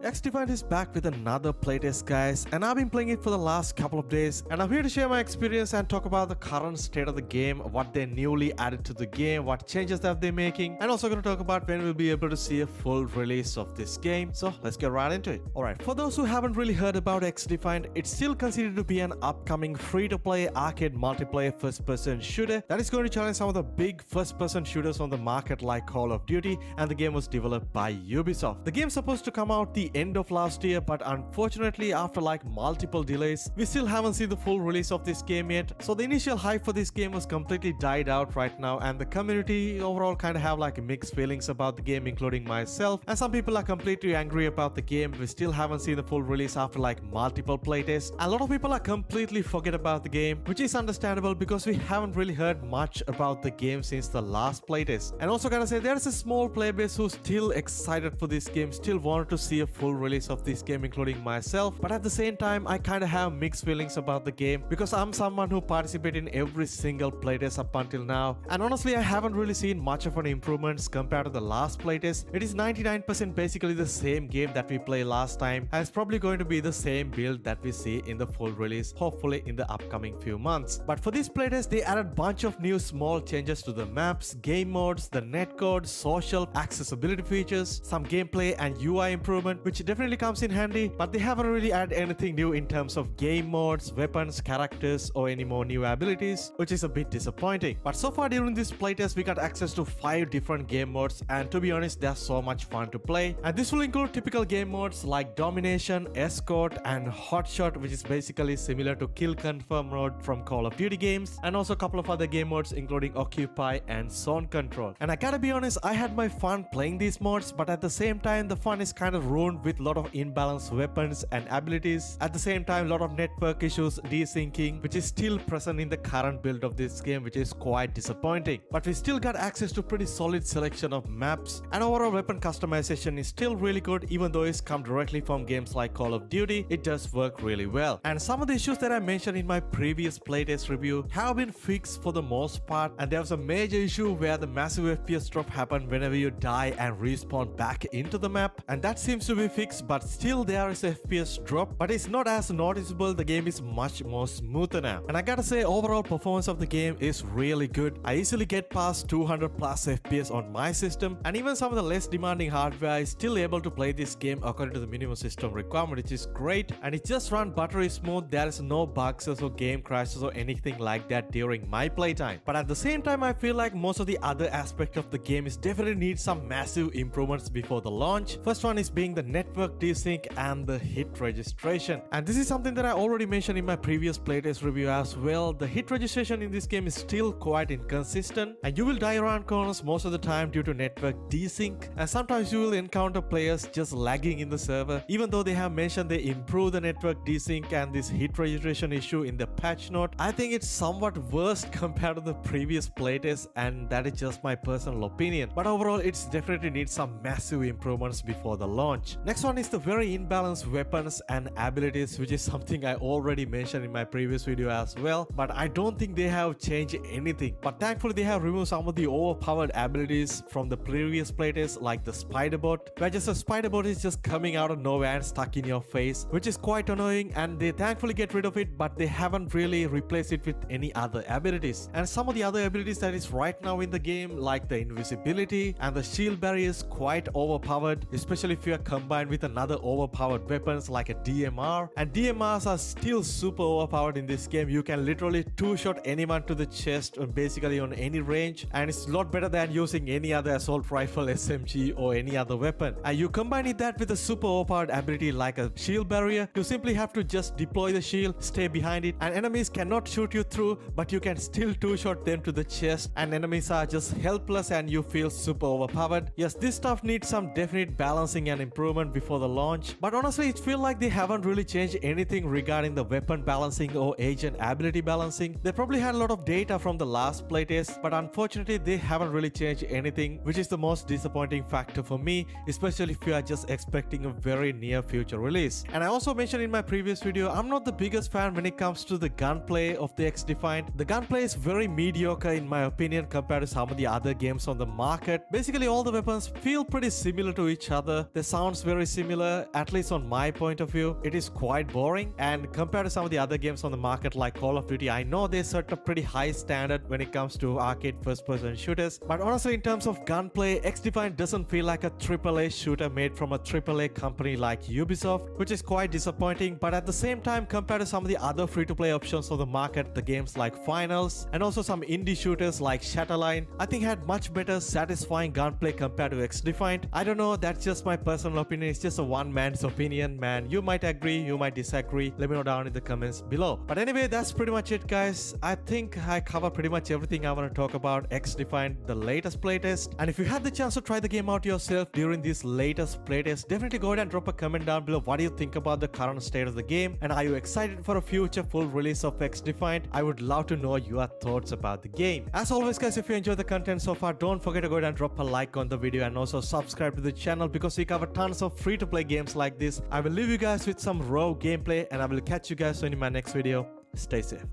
Xdefient is back with another playtest, guys, and I've been playing it for the last couple of days, and I'm here to share my experience and talk about the current state of the game, what they newly added to the game, what changes that they're making, and also going to talk about when we'll be able to see a full release of this game. So let's get right into it. Alright, for those who haven't really heard about Xdefient, it's still considered to be an upcoming free-to-play arcade multiplayer first-person shooter that is going to challenge some of the big first-person shooters on the market like Call of Duty, and the game was developed by Ubisoft. The game's supposed to come out the end of last year, but unfortunately after like multiple delays, we still haven't seen the full release of this game yet. So the initial hype for this game was completely died out right now, and the community overall kind of have like mixed feelings about the game, including myself, and some people are completely angry about the game. We still haven't seen the full release after like multiple playtests. A lot of people are completely forget about the game, which is understandable because we haven't really heard much about the game since the last playtest. And also gotta say, there's a small player base who's still excited for this game, still wanted to see a full release of this game, including myself. But at the same time, I kind of have mixed feelings about the game because I'm someone who participated in every single playtest up until now, and honestly I haven't really seen much of an improvements compared to the last playtest. It is 99% basically the same game that we played last time, and it's probably going to be the same build that we see in the full release, hopefully in the upcoming few months. But for this playtest, they added bunch of new small changes to the maps, game modes, the netcode, social, accessibility features, some gameplay and UI improvement, which definitely comes in handy, but they haven't really added anything new in terms of game modes, weapons, characters, or any more new abilities, which is a bit disappointing. But so far during this playtest, we got access to 5 different game modes, and to be honest, they're so much fun to play. And this will include typical game modes like Domination, Escort, and Hotshot, which is basically similar to Kill Confirm mode from Call of Duty games, and also a couple of other game modes including Occupy and Zone Control. And I gotta be honest, I had my fun playing these modes, but at the same time the fun is kind of ruined with a lot of imbalanced weapons and abilities. At the same time, a lot of network issues, desyncing, which is still present in the current build of this game, which is quite disappointing. But we still got access to pretty solid selection of maps, and overall weapon customization is still really good. Even though it's come directly from games like Call of Duty, it does work really well. And some of the issues that I mentioned in my previous playtest review have been fixed for the most part, and there was a major issue where the massive FPS drop happened whenever you die and respawn back into the map, and that seems to be fixed, but still there is a FPS drop, but it's not as noticeable. The game is much more smoother now, and I gotta say overall performance of the game is really good. I easily get past 200 plus FPS on my system, and even some of the less demanding hardware is still able to play this game according to the minimum system requirement, which is great, and it just runs buttery smooth. There is no bugs or game crashes or anything like that during my playtime. But at the same time, I feel like most of the other aspect of the game is definitely needs some massive improvements before the launch. First one is being the network desync and the hit registration, and this is something that I already mentioned in my previous playtest review as well. The hit registration in this game is still quite inconsistent, and you will die around corners most of the time due to network desync, and sometimes you will encounter players just lagging in the server. Even though they have mentioned they improve the network desync and this hit registration issue in the patch note, I think it's somewhat worse compared to the previous playtest, and that is just my personal opinion. But overall, it's definitely needs some massive improvements before the launch. Next one is the very imbalanced weapons and abilities, which is something I already mentioned in my previous video as well, but I don't think they have changed anything. But thankfully they have removed some of the overpowered abilities from the previous playtest, like the spider bot, where just a spider bot is just coming out of nowhere and stuck in your face, which is quite annoying, and they thankfully get rid of it, but they haven't really replaced it with any other abilities. And some of the other abilities that is right now in the game, like the invisibility and the shield barrier, is quite overpowered, especially if you are combined with another overpowered weapons like a DMR, and DMRs are still super overpowered in this game. You can literally two-shot anyone to the chest basically on any range, and it's a lot better than using any other assault rifle, SMG, or any other weapon. And you combine that with a super overpowered ability like a shield barrier, you simply have to just deploy the shield, stay behind it, and enemies cannot shoot you through, but you can still two-shot them to the chest, and enemies are just helpless and you feel super overpowered. Yes, this stuff needs some definite balancing and improvement before the launch, but honestly it feels like they haven't really changed anything regarding the weapon balancing or agent ability balancing. They probably had a lot of data from the last playtest, but unfortunately they haven't really changed anything, which is the most disappointing factor for me, especially if you are just expecting a very near future release. And I also mentioned in my previous video, I'm not the biggest fan when it comes to the gunplay of the Xdefient. The gunplay is very mediocre in my opinion compared to some of the other games on the market. Basically all the weapons feel pretty similar to each other. They sounds very very similar, at least on my point of view. It is quite boring, and compared to some of the other games on the market like Call of Duty, I know they set a pretty high standard when it comes to arcade first-person shooters, but honestly in terms of gunplay, Xdefient doesn't feel like a AAA shooter made from a AAA company like Ubisoft, which is quite disappointing. But at the same time, compared to some of the other free-to-play options on the market, the games like Finals and also some indie shooters like Shatterline, I think had much better satisfying gunplay compared to Xdefient. I don't know, that's just my personal opinion. It's just a one man's opinion, man. You might agree, you might disagree. Let me know down in the comments below. But anyway, that's pretty much it, guys. I think I covered pretty much everything I want to talk about Xdefient, the latest playtest. And if you had the chance to try the game out yourself during this latest playtest, definitely go ahead and drop a comment down below. What do you think about the current state of the game? And are you excited for a future full release of Xdefient? I would love to know your thoughts about the game. As always, guys, if you enjoyed the content so far, don't forget to go ahead and drop a like on the video and also subscribe to the channel, because we cover tons of free-to-play games like this. I will leave you guys with some raw gameplay, and I will catch you guys soon in my next video. Stay safe.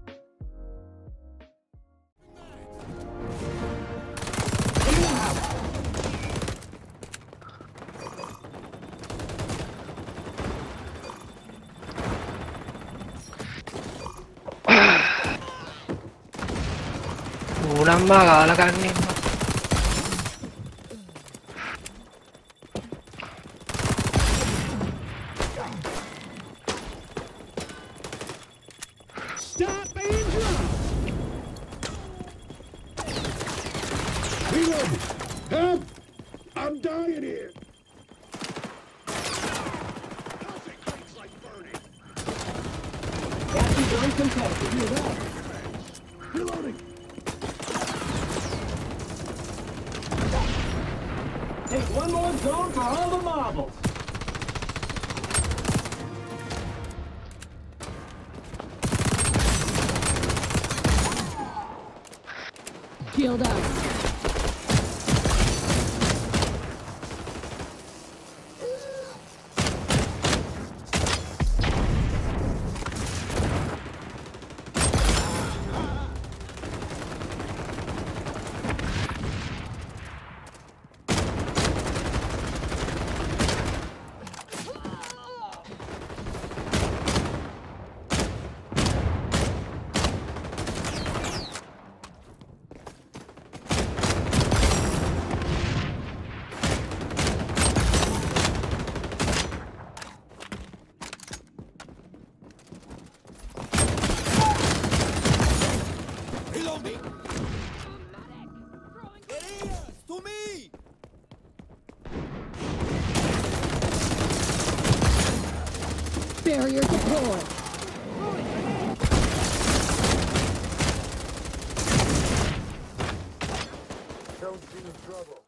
Unang makalaganin mo. Stop and drop! Reload! Help! I'm dying here! Got you very competitive, you're right. Reloading! Take one more zone for all the marbles! Shield up. Barrier deployed. Don't see the trouble.